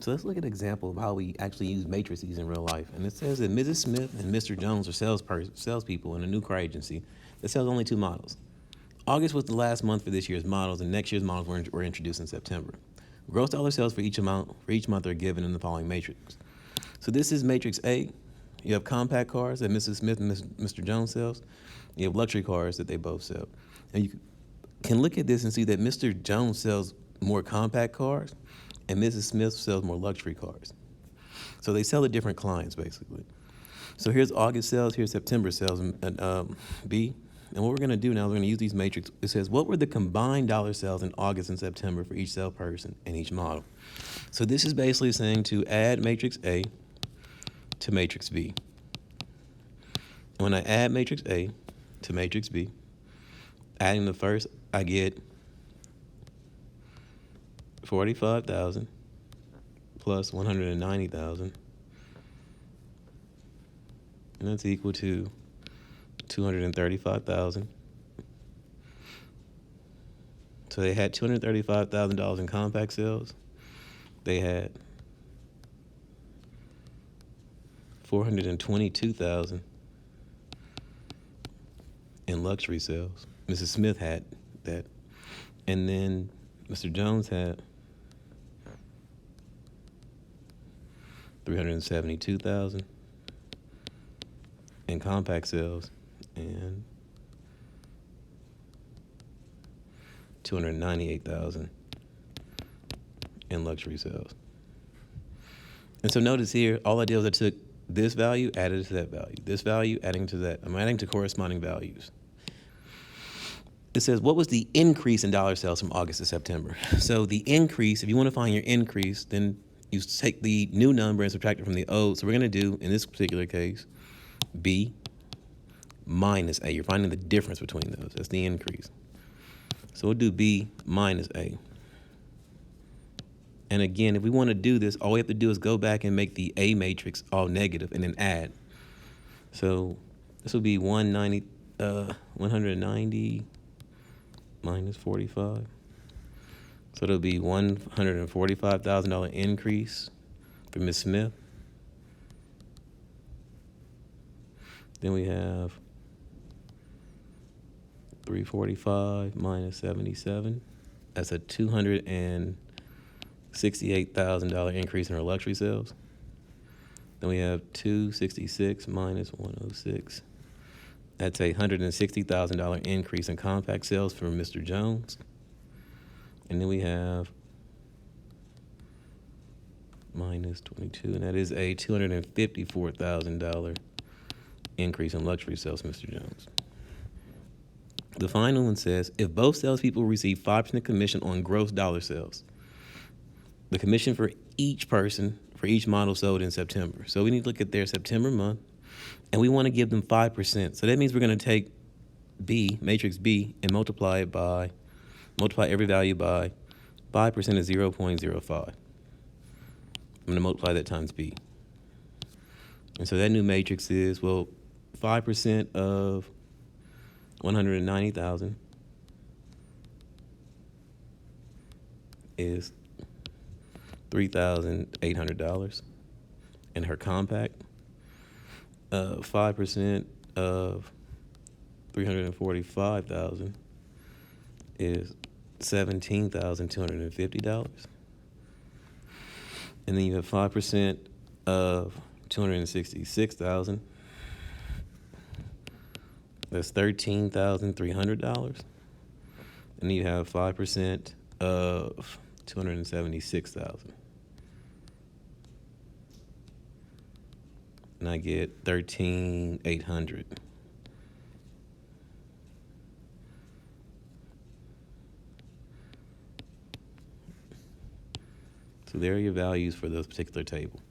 So let's look at an example of how we actually use matrices in real life. And it says that Mrs. Smith and Mr. Jones are salespeople in a new car agency that sells only 2 models. August was the last month for this year's models, and next year's models were introduced in September. Gross dollar sales for each month are given in the following matrix. So this is matrix A. You have compact cars that Mrs. Smith and Mr. Jones sells. You have luxury cars that they both sell. And you can look at this and see that Mr. Jones sells more compact cars and Mrs. Smith sells more luxury cars. So they sell to different clients, basically. So here's August sales, here's September sales, and B. And what we're going to do now, we're going to use these matrices. It says, what were the combined dollar sales in August and September for each salesperson and each model? So this is basically saying to add matrix A to matrix B. And when I add matrix A to matrix B, adding the first, I get 45,000 plus 190,000, and that's equal to 235,000. So they had $235,000 in compact sales. They had 422,000 in luxury sales. Mrs. Smith had that. And then Mr. Jones had 372,000 in compact sales and 298,000 in luxury sales. And so notice here, all I did was I took this value, added to that value, this value, adding to that. I'm adding to corresponding values. It says, what was the increase in dollar sales from August to September? So the increase, if you want to find your increase, then you take the new number and subtract it from the old. So we're going to do, in this particular case, B minus A. You're finding the difference between those. That's the increase. So we'll do B minus A. And again, if we want to do this, all we have to do is go back and make the A matrix all negative and then add. So this will be 190 minus 45. So it'll be $145,000 increase for Ms. Smith. Then we have 345 minus 77. That's a $268,000 increase in her luxury sales. Then we have 266 minus 106. That's a $160,000 increase in compact sales for Mr. Jones. And then we have minus 22, and that is a $254,000 increase in luxury sales, Mr. Jones. The final one says, if both salespeople receive 5% commission on gross dollar sales, the commission for each person, for each model sold in September. So we need to look at their September month, and we want to give them 5%. So that means we're going to take B, matrix B, and multiply every value by 5% is 0.05. I'm going to multiply that times B. And so that new matrix is, well, 5% of 190,000 is $3,800. And her compact, 5% of 345,000 is $17,250. And then you have 5% of 266,000. That's $13,300. And then you have 5% of 276,000. And I get 13,800. So there are your values for this particular table.